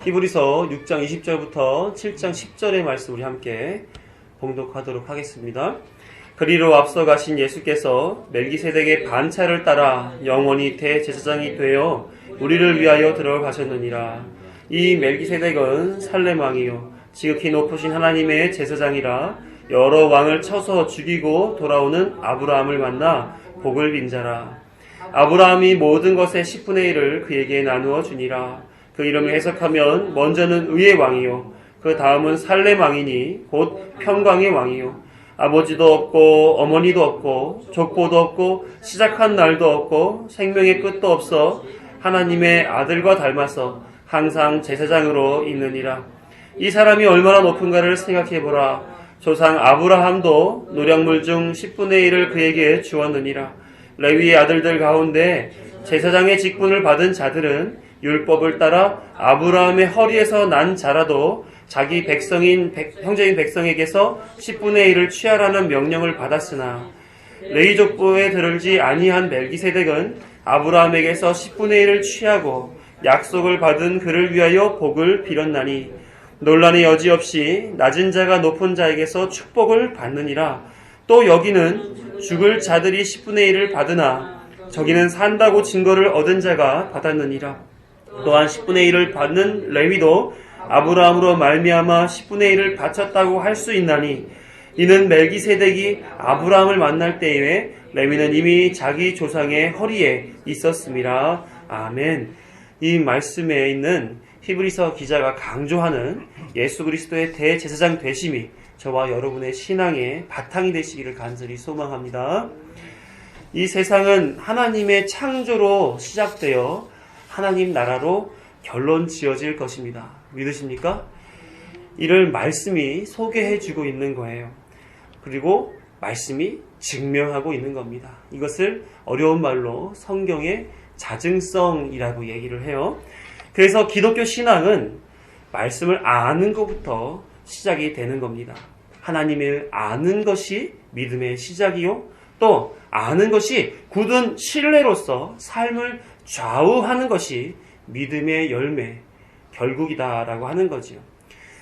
히브리서 6장 20절부터 7장 10절의 말씀 우리 함께 봉독하도록 하겠습니다. 그리로 앞서 가신 예수께서 멜기세덱의 반차를 따라 영원히 대제사장이 되어 우리를 위하여 들어가셨느니라. 이 멜기세덱은 살렘 왕이요 지극히 높으신 하나님의 제사장이라. 여러 왕을 쳐서 죽이고 돌아오는 아브라함을 만나 복을 빈 자라. 아브라함이 모든 것의 10분의 1을 그에게 나누어 주니라. 그 이름을 해석하면 먼저는 의의 왕이요 그 다음은 살렘 왕이니 곧 평강의 왕이요 아버지도 없고 어머니도 없고 족보도 없고 시작한 날도 없고 생명의 끝도 없어 하나님의 아들과 닮아서 항상 제사장으로 있느니라. 이 사람이 얼마나 높은가를 생각해보라. 조상 아브라함도 노량물 중 10분의 1을 그에게 주었느니라. 레위의 아들들 가운데 제사장의 직분을 받은 자들은 율법을 따라 아브라함의 허리에서 난 자라도 자기 형제인 백성에게서 10분의 1을 취하라는 명령을 받았으나 레위 족보에 들을지 아니한 멜기세덱은 아브라함에게서 10분의 1을 취하고 약속을 받은 그를 위하여 복을 빌었나니 논란의 여지 없이 낮은 자가 높은 자에게서 축복을 받느니라. 또 여기는 죽을 자들이 10분의 1을 받으나 저기는 산다고 증거를 얻은 자가 받았느니라. 또한 10분의 1을 받는 레위도 아브라함으로 말미암아 10분의 1을 바쳤다고 할 수 있나니 이는 멜기세덱이 아브라함을 만날 때에 레위는 이미 자기 조상의 허리에 있었음이라. 아멘. 이 말씀에 있는 히브리서 기자가 강조하는 예수 그리스도의 대제사장 되심이 저와 여러분의 신앙의 바탕이 되시기를 간절히 소망합니다. 이 세상은 하나님의 창조로 시작되어 하나님 나라로 결론 지어질 것입니다. 믿으십니까? 이를 말씀이 소개해주고 있는 거예요. 그리고 말씀이 증명하고 있는 겁니다. 이것을 어려운 말로 성경의 자증성이라고 얘기를 해요. 그래서 기독교 신앙은 말씀을 아는 것부터 시작이 되는 겁니다. 하나님을 아는 것이 믿음의 시작이요. 또 아는 것이 굳은 신뢰로서 삶을 좌우하는 것이 믿음의 열매, 결국이다라고 하는 거지요.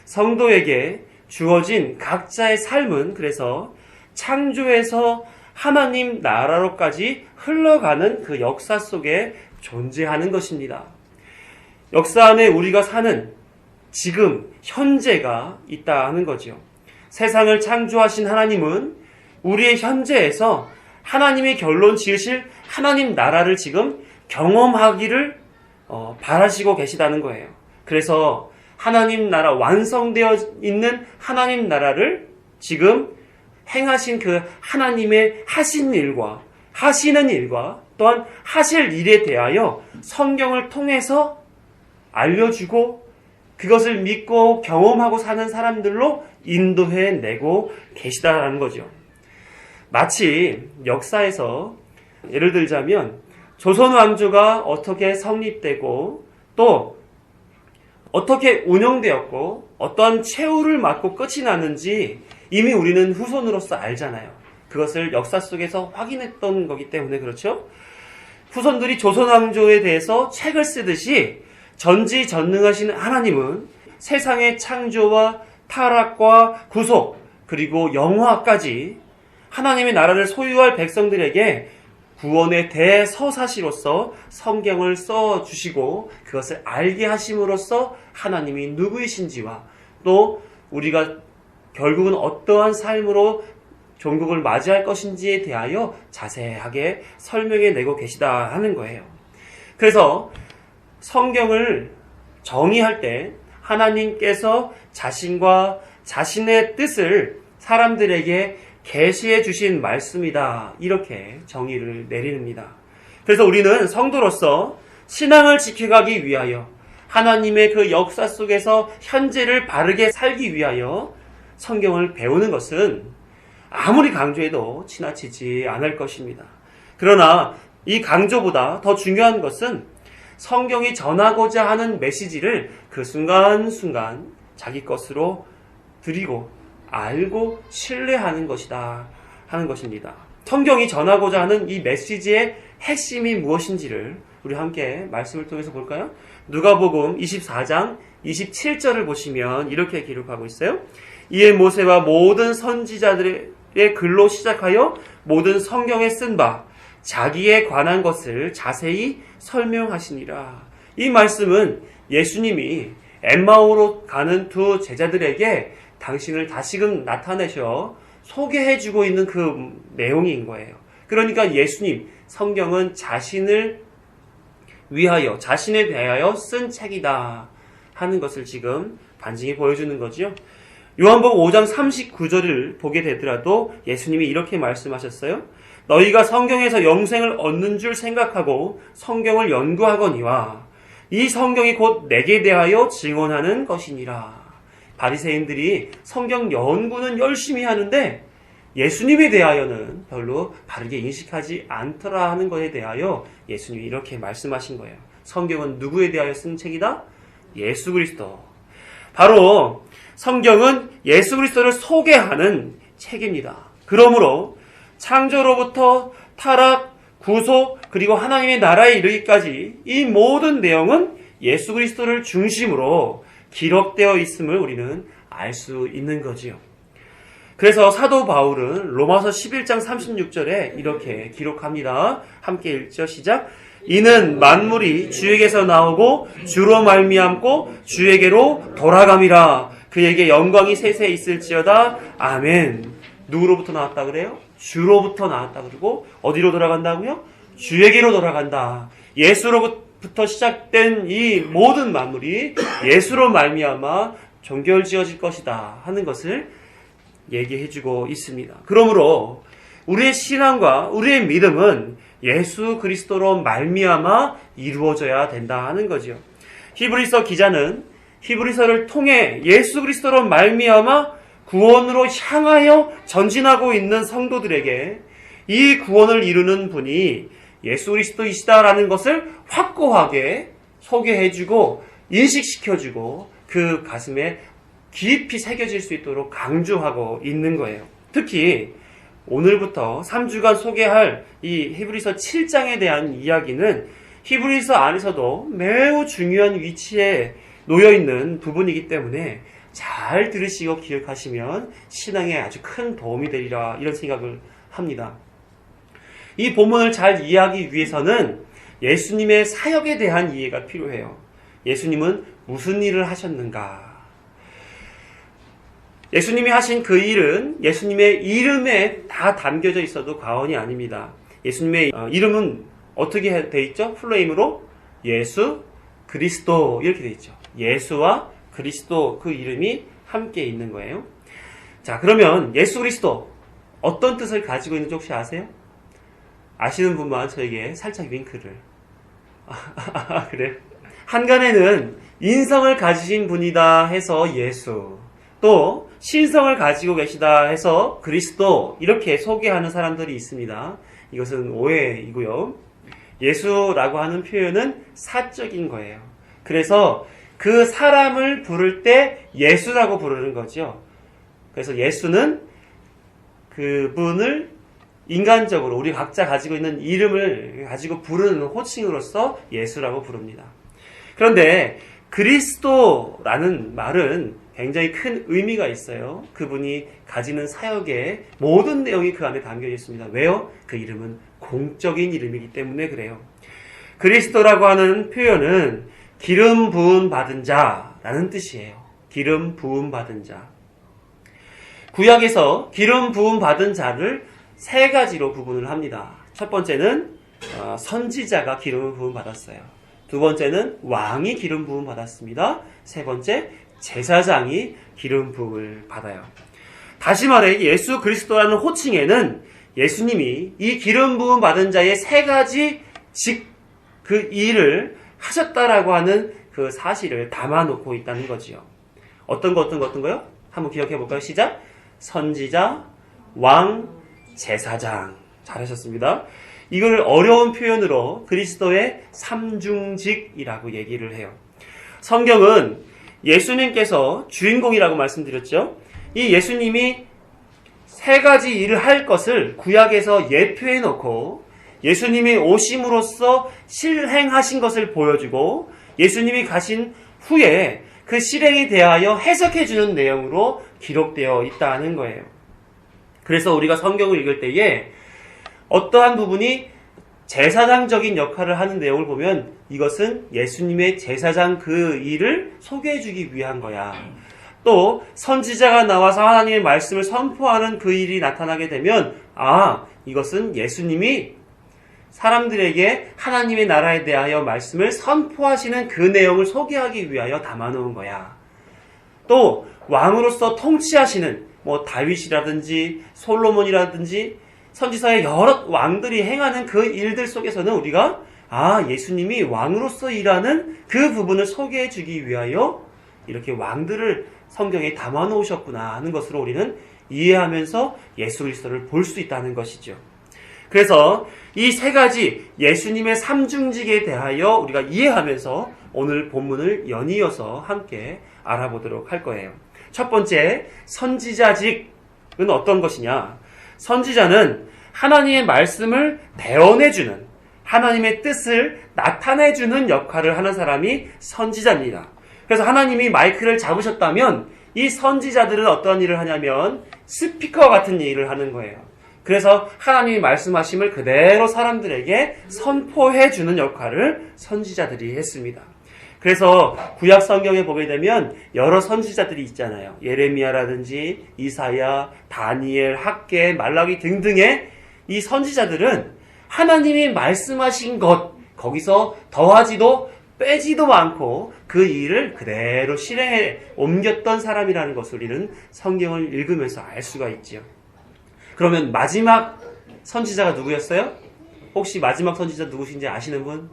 성도에게 주어진 각자의 삶은 그래서 창조에서 하나님 나라로까지 흘러가는 그 역사 속에 존재하는 것입니다. 역사 안에 우리가 사는 지금, 현재가 있다 하는 거죠. 세상을 창조하신 하나님은 우리의 현재에서 하나님의 결론 지으실 하나님 나라를 지금 경험하기를 바라시고 계시다는 거예요. 그래서 하나님 나라, 완성되어 있는 하나님 나라를 지금 행하신 그 하나님의 하신 일과 하시는 일과 또한 하실 일에 대하여 성경을 통해서 알려주고 그것을 믿고 경험하고 사는 사람들로 인도해내고 계시다라는 거죠. 마치 역사에서 예를 들자면 조선 왕조가 어떻게 성립되고 또 어떻게 운영되었고 어떠한 최후를 맞고 끝이 났는지 이미 우리는 후손으로서 알잖아요. 그것을 역사 속에서 확인했던 거기 때문에 그렇죠. 후손들이 조선 왕조에 대해서 책을 쓰듯이 전지전능하신 하나님은 세상의 창조와 타락과 구속 그리고 영화까지 하나님의 나라를 소유할 백성들에게 구원의 대서사시로서 성경을 써주시고 그것을 알게 하심으로써 하나님이 누구이신지와 또 우리가 결국은 어떠한 삶으로 종국을 맞이할 것인지에 대하여 자세하게 설명해내고 계시다 하는 거예요. 그래서 성경을 정의할 때 하나님께서 자신과 자신의 뜻을 사람들에게 계시해 주신 말씀이다. 이렇게 정의를 내립니다. 그래서 우리는 성도로서 신앙을 지켜가기 위하여 하나님의 그 역사 속에서 현재를 바르게 살기 위하여 성경을 배우는 것은 아무리 강조해도 지나치지 않을 것입니다. 그러나 이 강조보다 더 중요한 것은 성경이 전하고자 하는 메시지를 그 순간순간 자기 것으로 드리고 알고 신뢰하는 것이다 하는 것입니다. 성경이 전하고자 하는 이 메시지의 핵심이 무엇인지를 우리 함께 말씀을 통해서 볼까요? 누가복음 24장 27절을 보시면 이렇게 기록하고 있어요. 이에 모세와 모든 선지자들의 글로 시작하여 모든 성경에 쓴 바 자기에 관한 것을 자세히 설명하시니라. 이 말씀은 예수님이 엠마오로 가는 두 제자들에게 당신을 다시금 나타내셔 소개해주고 있는 그 내용인 거예요. 그러니까 예수님, 성경은 자신을 위하여, 자신에 대하여 쓴 책이다 하는 것을 지금 반증히 보여주는 거죠. 요한복음 5장 39절을 보게 되더라도 예수님이 이렇게 말씀하셨어요. 너희가 성경에서 영생을 얻는 줄 생각하고 성경을 연구하거니와 이 성경이 곧 내게 대하여 증언하는 것이니라. 바리새인들이 성경 연구는 열심히 하는데 예수님에 대하여는 별로 바르게 인식하지 않더라 하는 것에 대하여 예수님이 이렇게 말씀하신 거예요. 성경은 누구에 대하여 쓴 책이다? 예수 그리스도. 바로 성경은 예수 그리스도를 소개하는 책입니다. 그러므로 창조로부터 타락, 구속, 그리고 하나님의 나라에 이르기까지 이 모든 내용은 예수 그리스도를 중심으로 기록되어 있음을 우리는 알 수 있는 거지요. 그래서 사도 바울은 로마서 11장 36절에 이렇게 기록합니다. 함께 읽죠. 시작. 이는 만물이 주에게서 나오고 주로 말미암고 주에게로 돌아감이라. 그에게 영광이 세세 있을지어다. 아멘. 누구로부터 나왔다 그래요? 주로부터 나왔다 그러고 어디로 돌아간다고요? 주에게로 돌아간다. 예수로부터 시작된 이 모든 만물이 예수로 말미암아 종결지어질 것이다 하는 것을 얘기해주고 있습니다. 그러므로 우리의 신앙과 우리의 믿음은 예수 그리스도로 말미암아 이루어져야 된다 하는 거죠. 히브리서 기자는 히브리서를 통해 예수 그리스도로 말미암아 구원으로 향하여 전진하고 있는 성도들에게 이 구원을 이루는 분이 예수 그리스도이시다라는 것을 확고하게 소개해주고 인식시켜주고 그 가슴에 깊이 새겨질 수 있도록 강조하고 있는 거예요. 특히 오늘부터 3주간 소개할 이 히브리서 7장에 대한 이야기는 히브리서 안에서도 매우 중요한 위치에 놓여있는 부분이기 때문에 잘 들으시고 기억하시면 신앙에 아주 큰 도움이 되리라 이런 생각을 합니다. 이 본문을 잘 이해하기 위해서는 예수님의 사역에 대한 이해가 필요해요. 예수님은 무슨 일을 하셨는가? 예수님이 하신 그 일은 예수님의 이름에 다 담겨져 있어도 과언이 아닙니다. 예수님의 이름은 어떻게 돼 있죠? 풀네임으로 예수 그리스도 이렇게 돼 있죠. 예수와 그리스도 그 이름이 함께 있는 거예요. 자, 그러면 예수 그리스도 어떤 뜻을 가지고 있는지 혹시 아세요? 아시는 분만 저에게 살짝 윙크를. 그래? 한간에는 인성을 가지신 분이다 해서 예수, 또 신성을 가지고 계시다 해서 그리스도 이렇게 소개하는 사람들이 있습니다. 이것은 오해이고요. 예수라고 하는 표현은 사적인 거예요. 그래서 그 사람을 부를 때 예수라고 부르는 거죠. 그래서 예수는 그분을 인간적으로 우리 각자 가지고 있는 이름을 가지고 부르는 호칭으로서 예수라고 부릅니다. 그런데 그리스도라는 말은 굉장히 큰 의미가 있어요. 그분이 가지는 사역의 모든 내용이 그 안에 담겨 있습니다. 왜요? 그 이름은 공적인 이름이기 때문에 그래요. 그리스도라고 하는 표현은 기름 부음 받은 자라는 뜻이에요. 기름 부음 받은 자. 구약에서 기름 부음 받은 자를 세 가지로 구분을 합니다. 첫 번째는 선지자가 기름 부음 받았어요. 두 번째는 왕이 기름 부음 받았습니다. 세 번째 제사장이 기름 부음을 받아요. 다시 말해 예수 그리스도라는 호칭에는 예수님이 이 기름 부음 받은 자의 세 가지 그 일을 하셨다라고 하는 그 사실을 담아놓고 있다는 거지요. 어떤 거요? 한번 기억해 볼까요? 시작. 선지자, 왕, 제사장. 잘하셨습니다. 이걸 어려운 표현으로 그리스도의 삼중직이라고 얘기를 해요. 성경은 예수님께서 주인공이라고 말씀드렸죠. 이 예수님이 세 가지 일을 할 것을 구약에서 예표해 놓고 예수님이 오심으로써 실행하신 것을 보여주고 예수님이 가신 후에 그 실행에 대하여 해석해 주는 내용으로 기록되어 있다는 거예요. 그래서 우리가 성경을 읽을 때에 어떠한 부분이 제사장적인 역할을 하는 내용을 보면 이것은 예수님의 제사장 그 일을 소개해 주기 위한 거야. 또 선지자가 나와서 하나님의 말씀을 선포하는 그 일이 나타나게 되면 이것은 예수님이 사람들에게 하나님의 나라에 대하여 말씀을 선포하시는 그 내용을 소개하기 위하여 담아놓은 거야. 또 왕으로서 통치하시는 다윗이라든지 솔로몬이라든지 선지서의 여러 왕들이 행하는 그 일들 속에서는 우리가 예수님이 왕으로서 일하는 그 부분을 소개해 주기 위하여 이렇게 왕들을 성경에 담아 놓으셨구나 하는 것으로 우리는 이해하면서 예수 그리스도를 볼 수 있다는 것이죠. 그래서 이 세 가지 예수님의 삼중직에 대하여 우리가 이해하면서 오늘 본문을 연이어서 함께 알아보도록 할 거예요. 첫 번째, 선지자직은 어떤 것이냐? 선지자는 하나님의 말씀을 대언해주는, 하나님의 뜻을 나타내주는 역할을 하는 사람이 선지자입니다. 그래서 하나님이 마이크를 잡으셨다면 이 선지자들은 어떤 일을 하냐면 스피커 같은 일을 하는 거예요. 그래서 하나님이 말씀하심을 그대로 사람들에게 선포해주는 역할을 선지자들이 했습니다. 그래서 구약 성경에 보게 되면 여러 선지자들이 있잖아요. 예레미야라든지 이사야, 다니엘, 학개, 말라기 등등의 이 선지자들은 하나님이 말씀하신 것 거기서 더하지도 빼지도 않고 그 일을 그대로 실행에 옮겼던 사람이라는 것을 우리는 성경을 읽으면서 알 수가 있지요. 그러면 마지막 선지자가 누구였어요? 혹시 마지막 선지자 누구신지 아시는 분?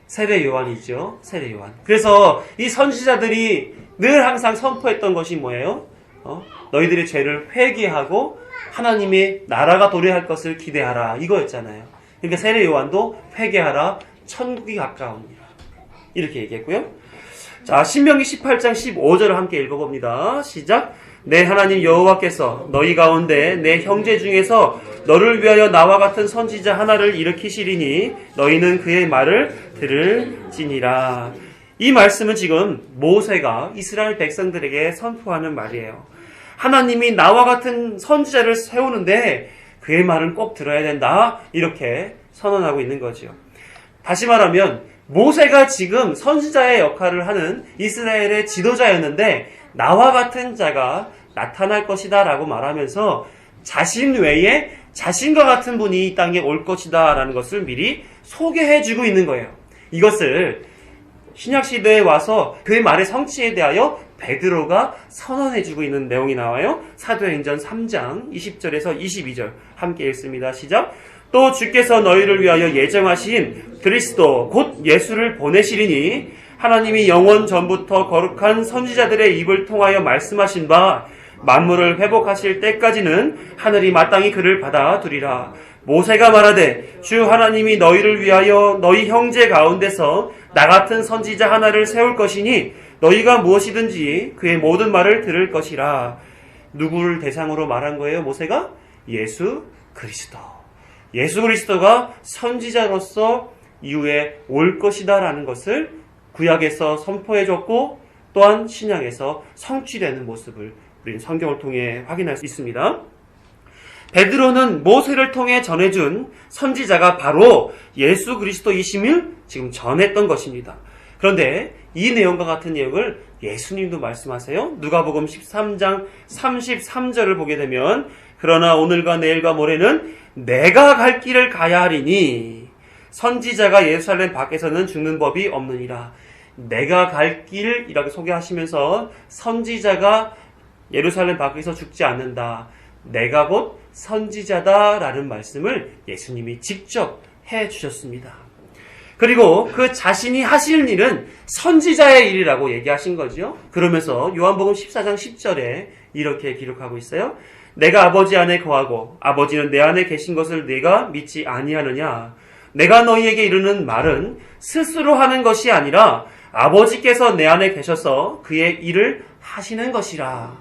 세례 요한이죠. 세례 요한. 그래서 이 선지자들이 늘 항상 선포했던 것이 뭐예요? 너희들의 죄를 회개하고 하나님의 나라가 도래할 것을 기대하라. 이거였잖아요. 그러니까 세례 요한도 회개하라. 천국이 가까우니라. 이렇게 얘기했고요. 자, 신명기 18장 15절을 함께 읽어봅니다. 시작. 내 하나님 여호와께서 너희 가운데 내 형제 중에서 너를 위하여 나와 같은 선지자 하나를 일으키시리니 너희는 그의 말을 들을지니라. 이 말씀은 지금 모세가 이스라엘 백성들에게 선포하는 말이에요. 하나님이 나와 같은 선지자를 세우는데 그의 말은 꼭 들어야 된다. 이렇게 선언하고 있는 거죠. 다시 말하면 모세가 지금 선지자의 역할을 하는 이스라엘의 지도자였는데 나와 같은 자가 나타날 것이다 라고 말하면서 자신 외에 자신과 같은 분이 이 땅에 올 것이다 라는 것을 미리 소개해주고 있는 거예요. 이것을 신약시대에 와서 그의 말의 성취에 대하여 베드로가 선언해주고 있는 내용이 나와요. 사도행전 3장 20절에서 22절 함께 읽습니다. 시작. 또 주께서 너희를 위하여 예정하신 그리스도 곧 예수를 보내시리니 하나님이 영원 전부터 거룩한 선지자들의 입을 통하여 말씀하신 바 만물을 회복하실 때까지는 하늘이 마땅히 그를 받아두리라. 모세가 말하되 주 하나님이 너희를 위하여 너희 형제 가운데서 나 같은 선지자 하나를 세울 것이니 너희가 무엇이든지 그의 모든 말을 들을 것이라. 누구를 대상으로 말한 거예요? 모세가? 예수 그리스도. 예수 그리스도가 선지자로서 이후에 올 것이다 라는 것을 구약에서 선포해줬고 또한 신약에서 성취되는 모습을 우리는 성경을 통해 확인할 수 있습니다. 베드로는 모세를 통해 전해준 선지자가 바로 예수 그리스도이심을 지금 전했던 것입니다. 그런데 이 내용과 같은 내용을 예수님도 말씀하세요. 누가복음 13장 33절을 보게 되면 그러나 오늘과 내일과 모레는 내가 갈 길을 가야 하리니 선지자가 예루살렘 밖에서는 죽는 법이 없느니라. 내가 갈 길이라고 소개하시면서 선지자가 예루살렘 밖에서 죽지 않는다. 내가 곧 선지자다라는 말씀을 예수님이 직접 해주셨습니다. 그리고 그 자신이 하실 일은 선지자의 일이라고 얘기하신 거죠. 그러면서 요한복음 14장 10절에 이렇게 기록하고 있어요. 내가 아버지 안에 거하고 아버지는 내 안에 계신 것을 네가 믿지 아니하느냐. 내가 너희에게 이르는 말은 스스로 하는 것이 아니라 아버지께서 내 안에 계셔서 그의 일을 하시는 것이라.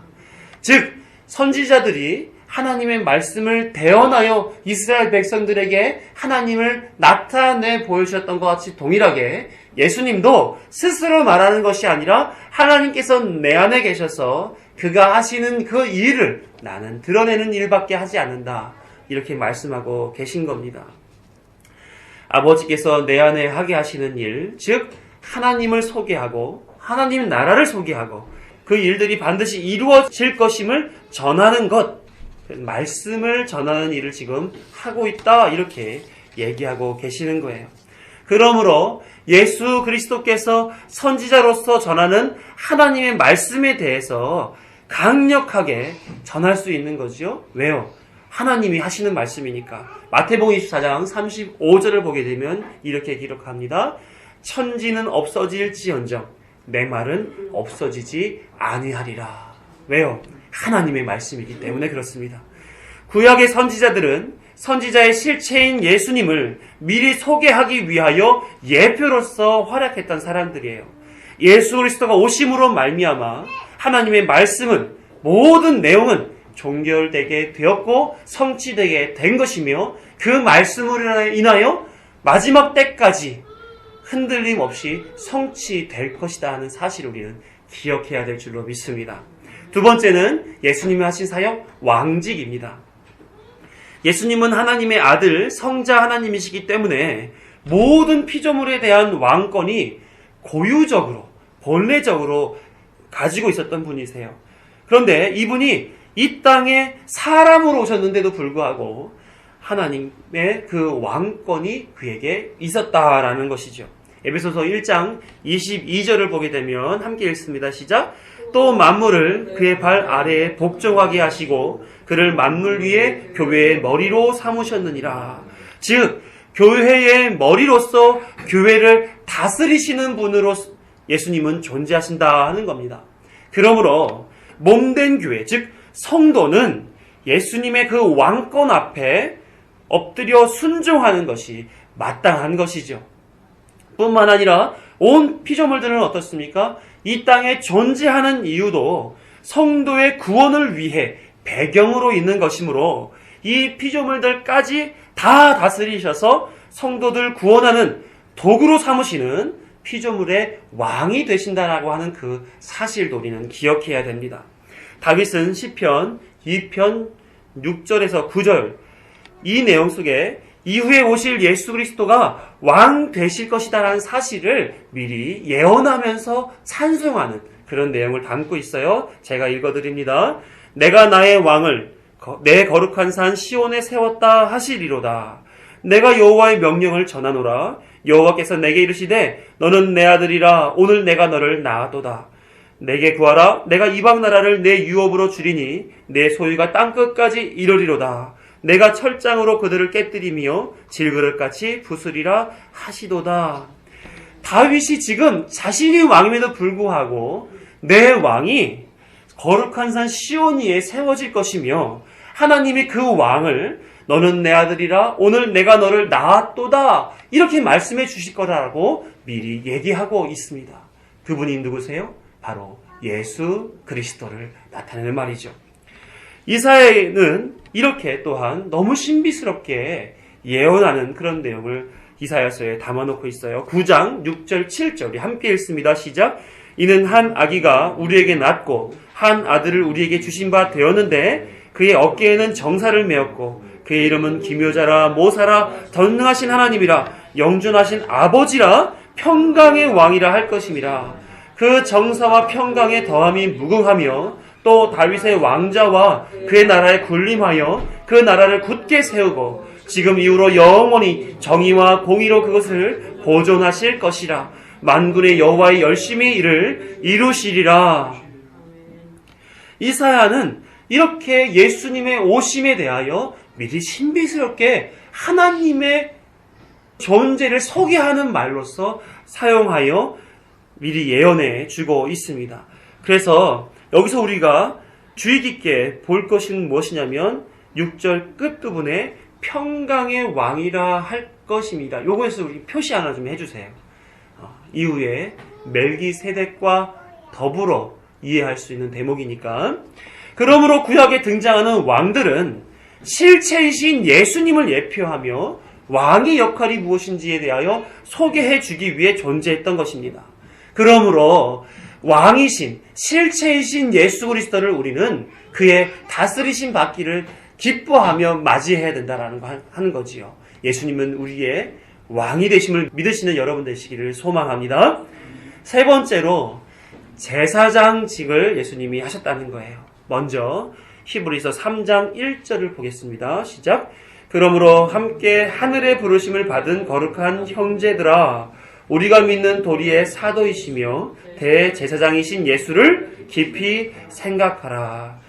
즉 선지자들이 하나님의 말씀을 대언하여 이스라엘 백성들에게 하나님을 나타내 보여주셨던 것 같이 동일하게 예수님도 스스로 말하는 것이 아니라 하나님께서 내 안에 계셔서 그가 하시는 그 일을 나는 드러내는 일밖에 하지 않는다. 이렇게 말씀하고 계신 겁니다. 아버지께서 내 안에 하게 하시는 일, 즉 하나님을 소개하고 하나님 나라를 소개하고 그 일들이 반드시 이루어질 것임을 전하는 것, 말씀을 전하는 일을 지금 하고 있다. 이렇게 얘기하고 계시는 거예요. 그러므로 예수 그리스도께서 선지자로서 전하는 하나님의 말씀에 대해서 강력하게 전할 수 있는 거죠. 왜요? 하나님이 하시는 말씀이니까. 마태복음 24장 35절을 보게 되면 이렇게 기록합니다. 천지는 없어질지언정 내 말은 없어지지 아니하리라. 왜요? 하나님의 말씀이기 때문에 그렇습니다. 구약의 선지자들은 선지자의 실체인 예수님을 미리 소개하기 위하여 예표로서 활약했던 사람들이에요. 예수 그리스도가 오심으로 말미암아 하나님의 말씀은 모든 내용은 종결되게 되었고 성취되게 된 것이며 그 말씀으로 인하여 마지막 때까지 흔들림 없이 성취될 것이다 하는 사실을 우리는 기억해야 될 줄로 믿습니다. 두 번째는 예수님이 하신 사역 왕직입니다. 예수님은 하나님의 아들 성자 하나님이시기 때문에 모든 피조물에 대한 왕권이 고유적으로 본래적으로 가지고 있었던 분이세요. 그런데 이분이 이 땅에 사람으로 오셨는데도 불구하고 하나님의 그 왕권이 그에게 있었다라는 것이죠. 에베소서 1장 22절을 보게 되면 함께 읽습니다. 시작. 또 만물을 그의 발 아래에 복종하게 하시고 그를 만물 위에 교회의 머리로 삼으셨느니라. 즉 교회의 머리로서 교회를 다스리시는 분으로 예수님은 존재하신다 하는 겁니다. 그러므로 몸된 교회, 즉 성도는 예수님의 그 왕권 앞에 엎드려 순종하는 것이 마땅한 것이죠. 뿐만 아니라 온 피조물들은 어떻습니까? 이 땅에 존재하는 이유도 성도의 구원을 위해 배경으로 있는 것이므로 이 피조물들까지 다 다스리셔서 성도들 구원하는 도구로 삼으시는 피조물의 왕이 되신다라고 하는 그 사실도 우리는 기억해야 됩니다. 다윗은 시편 2편 6절에서 9절 이 내용 속에 이후에 오실 예수 그리스도가 왕 되실 것이다라는 사실을 미리 예언하면서 찬송하는 그런 내용을 담고 있어요. 제가 읽어드립니다. 내가 나의 왕을 내 거룩한 산 시온에 세웠다 하시리로다. 내가 여호와의 명령을 전하노라. 여호와께서 내게 이르시되 너는 내 아들이라. 오늘 내가 너를 낳았도다. 내게 구하라. 내가 이방 나라를 내 유업으로 주리니 내 소유가 땅끝까지 이르리로다. 내가 철장으로 그들을 깨뜨리며 질그릇같이 부수리라 하시도다. 다윗이 지금 자신이 왕임에도 불구하고 내 왕이 거룩한 산 시온 위에 세워질 것이며 하나님이 그 왕을 너는 내 아들이라 오늘 내가 너를 낳았도다 이렇게 말씀해 주실 거라고 미리 얘기하고 있습니다. 그분이 누구세요? 바로 예수 그리스도를 나타내는 말이죠. 이사야는 이렇게 또한 너무 신비스럽게 예언하는 그런 내용을 이사야서에 담아놓고 있어요. 9장 6절 7절이 함께 읽습니다. 시작. 이는 한 아기가 우리에게 낳고 한 아들을 우리에게 주신 바 되었는데 그의 어깨에는 정사를 메었고 그의 이름은 기묘자라 모사라 전능하신 하나님이라 영존하신 아버지라 평강의 왕이라 할 것임이라. 그 정사와 평강의 더함이 무궁하며 또 다윗의 왕자와 그의 나라에 군림하여 그 나라를 굳게 세우고 지금 이후로 영원히 정의와 공의로 그것을 보존하실 것이라. 만군의 여호와의 열심히 이를 이루시리라. 이사야는 이렇게 예수님의 오심에 대하여 미리 신비스럽게 하나님의 존재를 소개하는 말로서 사용하여 미리 예언해 주고 있습니다. 그래서 여기서 우리가 주의 깊게 볼 것은 무엇이냐면 6절 끝부분에 평강의 왕이라 할 것입니다. 요거에서 우리 표시 하나 좀 해주세요. 이후에 멜기세덱과 더불어 이해할 수 있는 대목이니까. 그러므로 구약에 등장하는 왕들은 실체이신 예수님을 예표하며 왕의 역할이 무엇인지에 대하여 소개해 주기 위해 존재했던 것입니다. 그러므로 왕이신 실체이신 예수 그리스도를 우리는 그의 다스리심 받기를 기뻐하며 맞이해야 된다라는 거 하는 거지요. 예수님은 우리의 왕이 되심을 믿으시는 여러분 되시기를 소망합니다. 세 번째로 제사장직을 예수님이 하셨다는 거예요. 먼저 히브리서 3장 1절을 보겠습니다. 시작. 그러므로 함께 하늘의 부르심을 받은 거룩한 형제들아, 우리가 믿는 도리의 사도이시며 대제사장이신 예수를 깊이 생각하라.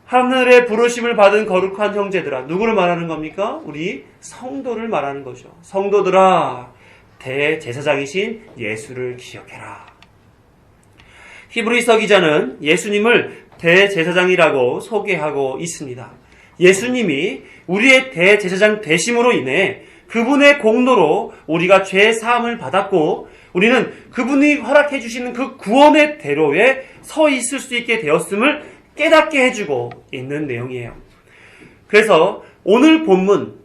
하늘의 부르심을 받은 거룩한 형제들아, 누구를 말하는 겁니까? 우리 성도를 말하는 거죠. 성도들아, 대제사장이신 예수를 기억해라. 히브리서 기자는 예수님을 대제사장이라고 소개하고 있습니다. 예수님이 우리의 대제사장 되심으로 인해 그분의 공로로 우리가 죄 사함을 받았고, 우리는 그분이 허락해 주시는 그 구원의 대로에 서 있을 수 있게 되었음을 깨닫게 해주고 있는 내용이에요. 그래서 오늘 본문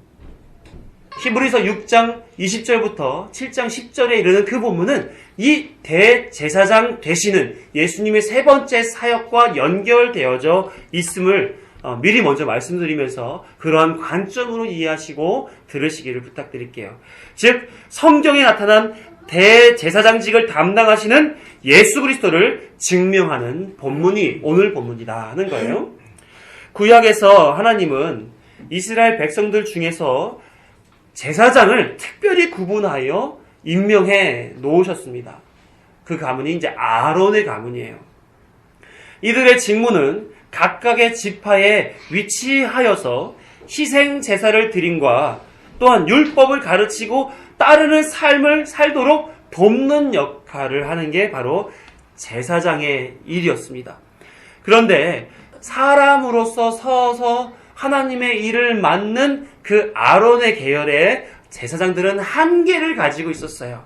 히브리서 6장 20절부터 7장 10절에 이르는 그 본문은 이 대제사장 되시는 예수님의 세 번째 사역과 연결되어져 있음을 미리 먼저 말씀드리면서 그러한 관점으로 이해하시고 들으시기를 부탁드릴게요. 즉 성경에 나타난 대제사장직을 담당하시는 예수 그리스도를 증명하는 본문이 오늘 본문이다 하는 거예요. 구약에서 하나님은 이스라엘 백성들 중에서 제사장을 특별히 구분하여 임명해 놓으셨습니다. 그 가문이 이제 아론의 가문이에요. 이들의 직무는 각각의 지파에 위치하여서 희생 제사를 드림과 또한 율법을 가르치고 따르는 삶을 살도록 돕는 역할을 하는 게 바로 제사장의 일이었습니다. 그런데 사람으로서 서서 하나님의 일을 맡는 그 아론의 계열의 제사장들은 한계를 가지고 있었어요.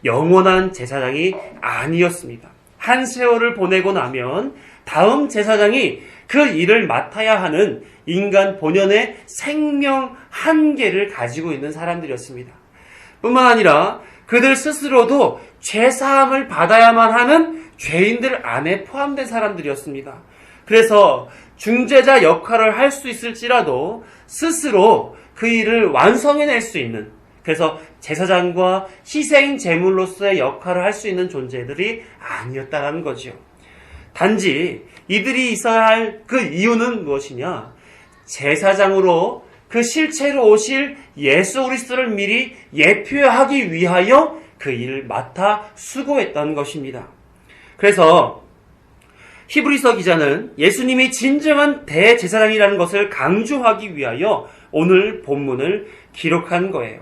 영원한 제사장이 아니었습니다. 한 세월을 보내고 나면 다음 제사장이 그 일을 맡아야 하는 인간 본연의 생명 한계를 가지고 있는 사람들이었습니다. 뿐만 아니라 그들 스스로도 죄사함을 받아야만 하는 죄인들 안에 포함된 사람들이었습니다. 그래서 중재자 역할을 할 수 있을지라도 스스로 그 일을 완성해낼 수 있는, 그래서 제사장과 희생 제물로서의 역할을 할 수 있는 존재들이 아니었다는 거죠. 단지 이들이 있어야 할 그 이유는 무엇이냐? 제사장으로 그 실체로 오실 예수 그리스도를 미리 예표하기 위하여 그 일을 맡아 수고했던 것입니다. 그래서 히브리서 기자는 예수님이 진정한 대제사장이라는 것을 강조하기 위하여 오늘 본문을 기록한 거예요.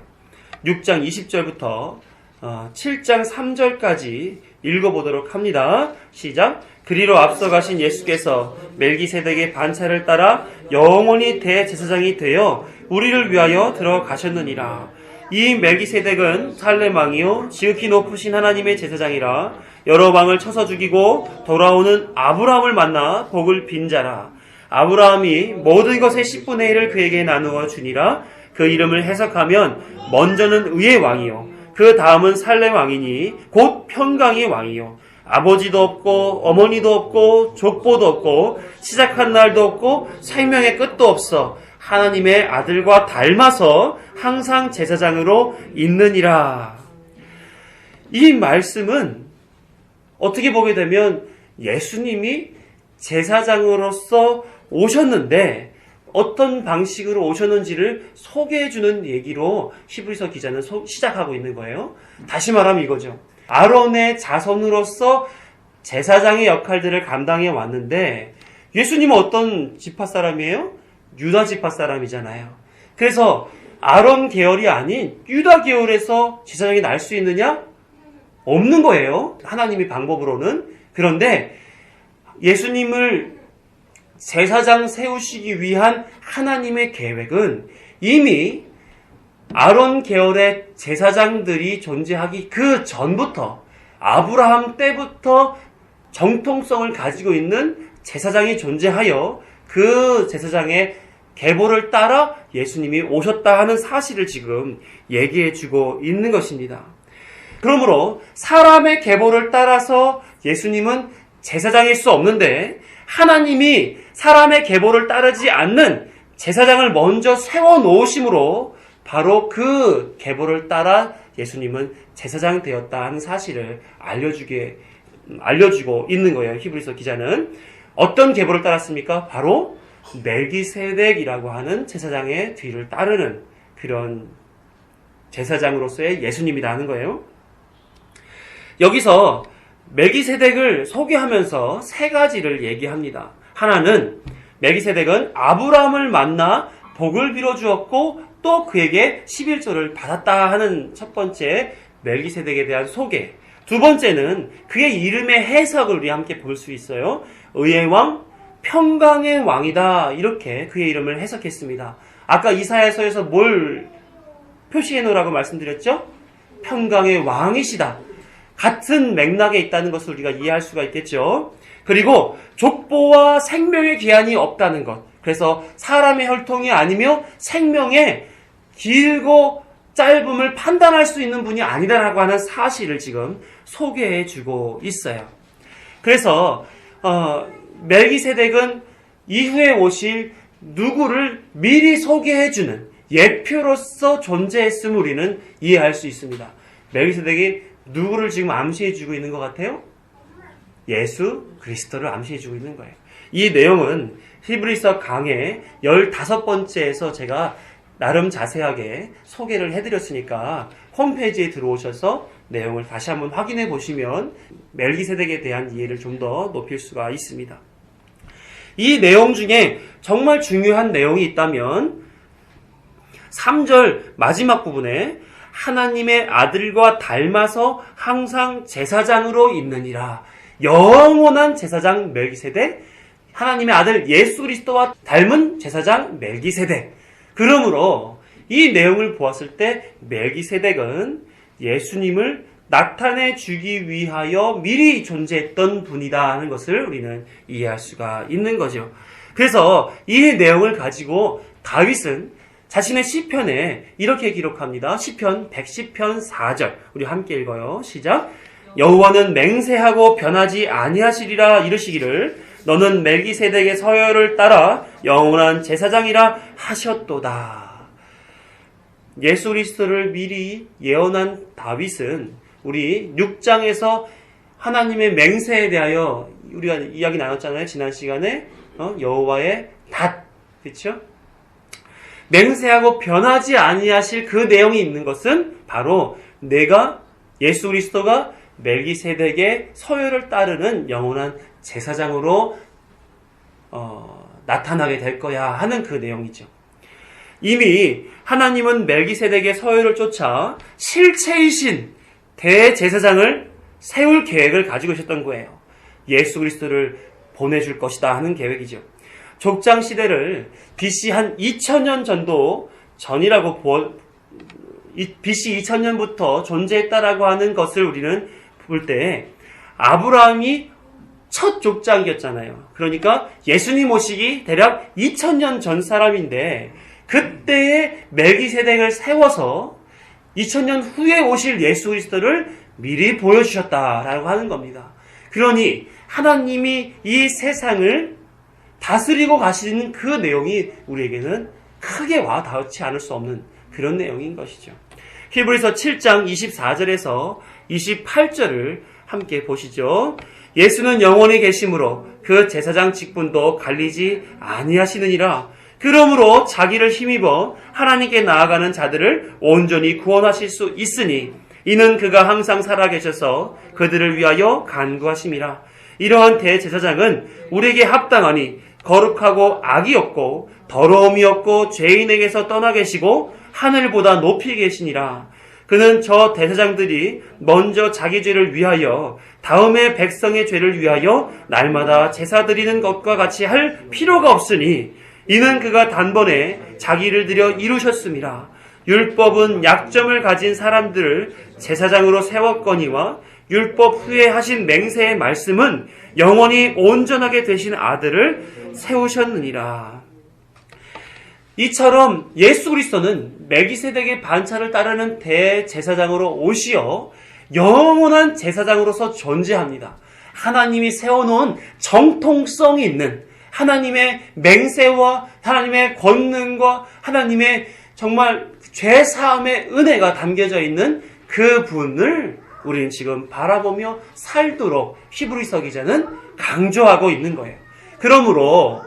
6장 20절부터 7장 3절까지 읽어보도록 합니다. 시작. 그리로 앞서가신 예수께서 멜기세덱의 반차를 따라 영원히 대제사장이 되어 우리를 위하여 들어가셨느니라. 이 멜기세덱은 살렘 왕이요 지극히 높으신 하나님의 제사장이라. 여러 왕을 쳐서 죽이고 돌아오는 아브라함을 만나 복을 빈 자라. 아브라함이 모든 것의 10분의 1을 그에게 나누어 주니라. 그 이름을 해석하면 먼저는 의의 왕이요 그 다음은 살렘 왕이니 곧 평강의 왕이요 아버지도 없고 어머니도 없고 족보도 없고 시작한 날도 없고 생명의 끝도 없어 하나님의 아들과 닮아서 항상 제사장으로 있느니라. 이 말씀은 어떻게 보게 되면 예수님이 제사장으로서 오셨는데 어떤 방식으로 오셨는지를 소개해주는 얘기로 히브리서 기자는 시작하고 있는 거예요. 다시 말하면 이거죠. 아론의 자손으로서 제사장의 역할들을 감당해 왔는데 예수님은 어떤 지파 사람이에요? 유다 지파 사람이잖아요. 그래서 아론 계열이 아닌 유다 계열에서 제사장이 날 수 있느냐? 없는 거예요. 하나님의 방법으로는. 그런데 예수님을 제사장 세우시기 위한 하나님의 계획은 이미 아론 계열의 제사장들이 존재하기 그 전부터 아브라함 때부터 정통성을 가지고 있는 제사장이 존재하여 그 제사장의 계보를 따라 예수님이 오셨다 하는 사실을 지금 얘기해 주고 있는 것입니다. 그러므로 사람의 계보를 따라서 예수님은 제사장일 수 없는데 하나님이 사람의 계보를 따르지 않는 제사장을 먼저 세워 놓으심으로 바로 그 계보를 따라 예수님은 제사장 되었다 하는 사실을 알려주고 있는 거예요. 히브리서 기자는 어떤 계보를 따랐습니까? 바로 멜기세덱이라고 하는 제사장의 뒤를 따르는 그런 제사장으로서의 예수님이라는 거예요. 여기서 멜기세덱을 소개하면서 세 가지를 얘기합니다. 하나는 멜기세덱은 아브라함을 만나 복을 빌어주었고 또 그에게 11조를 받았다 하는 첫 번째 멜기세덱에 대한 소개. 두 번째는 그의 이름의 해석을 우리 함께 볼 수 있어요. 의의 왕, 평강의 왕이다. 이렇게 그의 이름을 해석했습니다. 아까 이사야서에서 뭘 표시해 놓으라고 말씀드렸죠? 평강의 왕이시다. 같은 맥락에 있다는 것을 우리가 이해할 수가 있겠죠. 그리고 족보와 생명의 기한이 없다는 것. 그래서 사람의 혈통이 아니며 생명의 길고 짧음을 판단할 수 있는 분이 아니다라고 하는 사실을 지금 소개해 주고 있어요. 그래서 멜기세덱은 이후에 오실 누구를 미리 소개해 주는 예표로서 존재했음을 우리는 이해할 수 있습니다. 멜기세덱이 누구를 지금 암시해 주고 있는 것 같아요? 예수 그리스도를 암시해 주고 있는 거예요. 이 내용은 히브리서 강의 15번째에서 제가 나름 자세하게 소개를 해드렸으니까 홈페이지에 들어오셔서 내용을 다시 한번 확인해 보시면 멜기세덱에 대한 이해를 좀 더 높일 수가 있습니다. 이 내용 중에 정말 중요한 내용이 있다면 3절 마지막 부분에 하나님의 아들과 닮아서 항상 제사장으로 있느니라. 영원한 제사장 멜기세덱, 하나님의 아들 예수 그리스도와 닮은 제사장 멜기세덱. 그러므로 이 내용을 보았을 때 멜기세덱은 예수님을 나타내 주기 위하여 미리 존재했던 분이다 하는 것을 우리는 이해할 수가 있는 거죠. 그래서 이 내용을 가지고 다윗은 자신의 시편에 이렇게 기록합니다. 시편 110편 4절 우리 함께 읽어요. 시작. 여호와는 맹세하고 변하지 아니하시리라 이르시기를 너는 멜기세덱의 서열을 따라 영원한 제사장이라 하셨도다. 예수 그리스도를 미리 예언한 다윗은 우리 6장에서 하나님의 맹세에 대하여 우리가 이야기 나눴잖아요. 지난 시간에 여호와의 닷, 그렇죠? 맹세하고 변하지 아니하실 그 내용이 있는 것은 바로 예수 그리스도가 멜기세덱의 서열을 따르는 영원한 제사장으로 나타나게 될 거야 하는 그 내용이죠. 이미 하나님은 멜기세덱의 서열을 쫓아 실체이신 대제사장을 세울 계획을 가지고 있었던 거예요. 예수 그리스도를 보내줄 것이다 하는 계획이죠. 족장 시대를 BC 한 2000년 전도 전이라고 BC 2000년부터 존재했다라고 하는 것을 우리는 볼 때 아브라함이 첫 족장이었잖아요. 그러니까 예수님 오시기 대략 2000년 전 사람인데 그때의 멜기세덱을 세워서 2000년 후에 오실 예수 그리스도를 미리 보여주셨다라고 하는 겁니다. 그러니 하나님이 이 세상을 다스리고 가시는 그 내용이 우리에게는 크게 와 닿지 않을 수 없는 그런 내용인 것이죠. 히브리서 7장 24절에서 28절을 함께 보시죠. 예수는 영원히 계심으로 그 제사장 직분도 갈리지 아니하시느니라. 그러므로 자기를 힘입어 하나님께 나아가는 자들을 온전히 구원하실 수 있으니 이는 그가 항상 살아계셔서 그들을 위하여 간구하심이라. 이러한 대제사장은 우리에게 합당하니 거룩하고 악이 없고 더러움이 없고 죄인에게서 떠나 계시고 하늘보다 높이 계시니라. 그는 저 대제사장들이 먼저 자기 죄를 위하여 다음에 백성의 죄를 위하여 날마다 제사 드리는 것과 같이 할 필요가 없으니 이는 그가 단번에 자기를 들여 이루셨음이라. 율법은 약점을 가진 사람들을 제사장으로 세웠거니와 율법 후에 하신 맹세의 말씀은 영원히 온전하게 되신 아들을 세우셨느니라. 이처럼 예수 그리스도는 멜기세덱의 반차를 따르는 대제사장으로 오시어 영원한 제사장으로서 존재합니다. 하나님이 세워놓은 정통성이 있는 하나님의 맹세와 하나님의 권능과 하나님의 정말 죄사함의 은혜가 담겨져 있는 그 분을 우리는 지금 바라보며 살도록 히브리서 기자는 강조하고 있는 거예요. 그러므로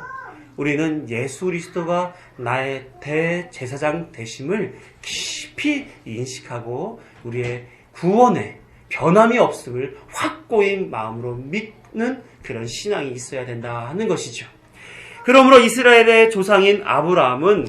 우리는 예수 그리스도가 나의 대제사장 되심을 깊이 인식하고 우리의 구원에 변함이 없음을 확고히 마음으로 믿는 그런 신앙이 있어야 된다 하는 것이죠. 그러므로 이스라엘의 조상인 아브라함은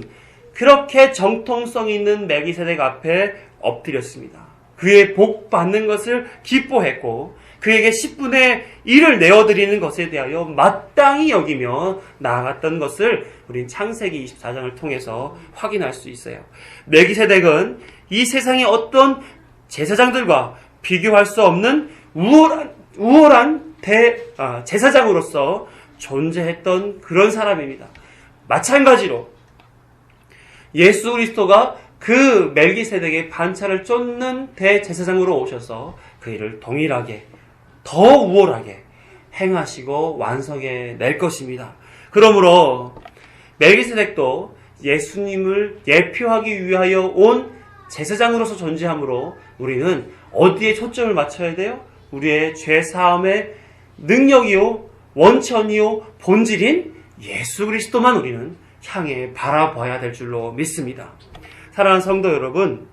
그렇게 정통성 있는 멜기세덱 앞에 엎드렸습니다. 그의 복 받는 것을 기뻐했고 그에게 10분의 1을 내어드리는 것에 대하여 마땅히 여기며 나아갔던 것을 우린 창세기 24장을 통해서 확인할 수 있어요. 멜기세덱은 이 세상의 어떤 제사장들과 비교할 수 없는 우월한 제사장으로서 존재했던 그런 사람입니다. 마찬가지로 예수 그리스도가 그 멜기세덱의 반차를 쫓는 대제사장으로 오셔서 그 일을 동일하게 더 우월하게 행하시고 완성해 낼 것입니다. 그러므로 멜기세덱도 예수님을 예표하기 위하여 온 제사장으로서 존재하므로 우리는 어디에 초점을 맞춰야 돼요? 우리의 죄사함의 능력이요 원천이요 본질인 예수 그리스도만 우리는 향해 바라봐야 될 줄로 믿습니다. 사랑하는 성도 여러분,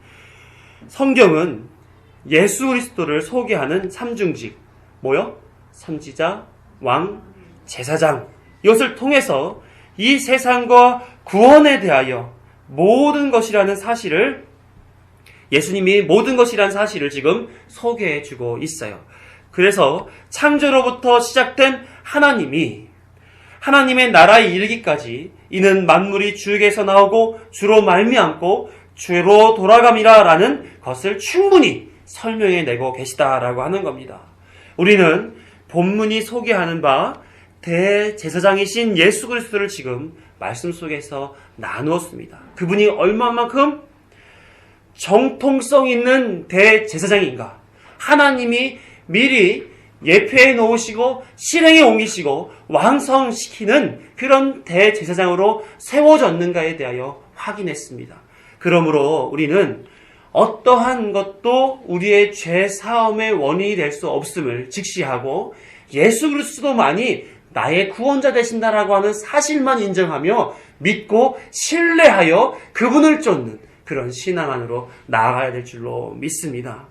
성경은 예수 그리스도를 소개하는 삼중직, 뭐요? 선지자, 왕, 제사장, 이것을 통해서 이 세상과 구원에 대하여 모든 것이라는 사실을 예수님이 모든 것이라는 사실을 지금 소개해 주고 있어요. 그래서 창조로부터 시작된 하나님의 나라에 이르기까지 이는 만물이 주에게서 나오고 주로 말미암고 주로 돌아감이라라는 것을 충분히 설명해내고 계시다라고 하는 겁니다. 우리는 본문이 소개하는 바 대제사장이신 예수 그리스도를 지금 말씀 속에서 나누었습니다. 그분이 얼마만큼 정통성 있는 대제사장인가? 하나님이 미리 예표해 놓으시고 실행에 옮기시고 완성시키는 그런 대제사장으로 세워졌는가에 대하여 확인했습니다. 그러므로 우리는 어떠한 것도 우리의 죄 사함의 원인이 될 수 없음을 직시하고 예수 그리스도만이 나의 구원자 되신다라고 하는 사실만 인정하며 믿고 신뢰하여 그분을 쫓는 그런 신앙 안으로 나아가야 될 줄로 믿습니다.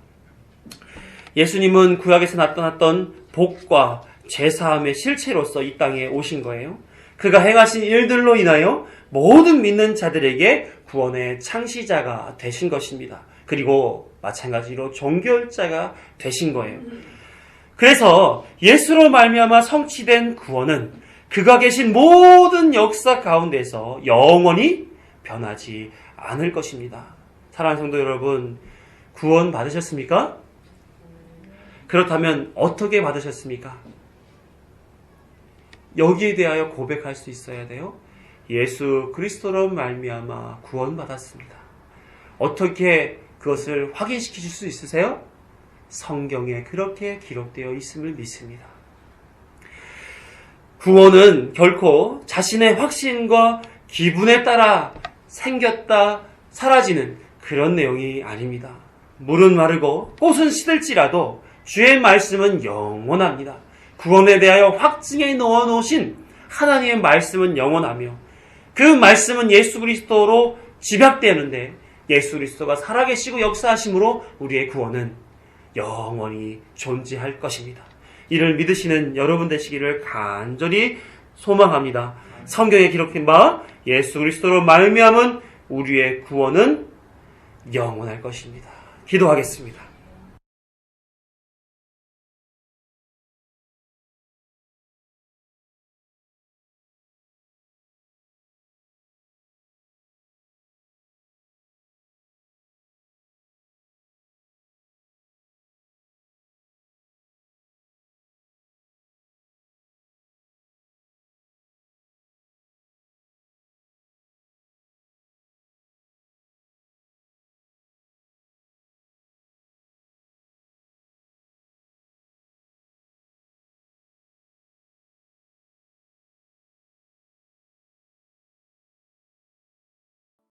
예수님은 구약에서 나타났던 복과 죄사함의 실체로서 이 땅에 오신 거예요. 그가 행하신 일들로 인하여 모든 믿는 자들에게 구원의 창시자가 되신 것입니다. 그리고 마찬가지로 종결자가 되신 거예요. 그래서 예수로 말미암아 성취된 구원은 그가 계신 모든 역사 가운데서 영원히 변하지 않을 것입니다. 사랑하는 성도 여러분, 구원 받으셨습니까? 그렇다면 어떻게 받으셨습니까? 여기에 대하여 고백할 수 있어야 돼요. 예수 그리스도로 말미암아 구원받았습니다. 어떻게 그것을 확인시키실 수 있으세요? 성경에 그렇게 기록되어 있음을 믿습니다. 구원은 결코 자신의 확신과 기분에 따라 생겼다 사라지는 그런 내용이 아닙니다. 물은 마르고 꽃은 시들지라도 주의 말씀은 영원합니다. 구원에 대하여 확증해 넣어놓으신 하나님의 말씀은 영원하며 그 말씀은 예수 그리스도로 집약되는데 예수 그리스도가 살아계시고 역사하심으로 우리의 구원은 영원히 존재할 것입니다. 이를 믿으시는 여러분 되시기를 간절히 소망합니다. 성경에 기록된 바 예수 그리스도로 말미암은 우리의 구원은 영원할 것입니다. 기도하겠습니다.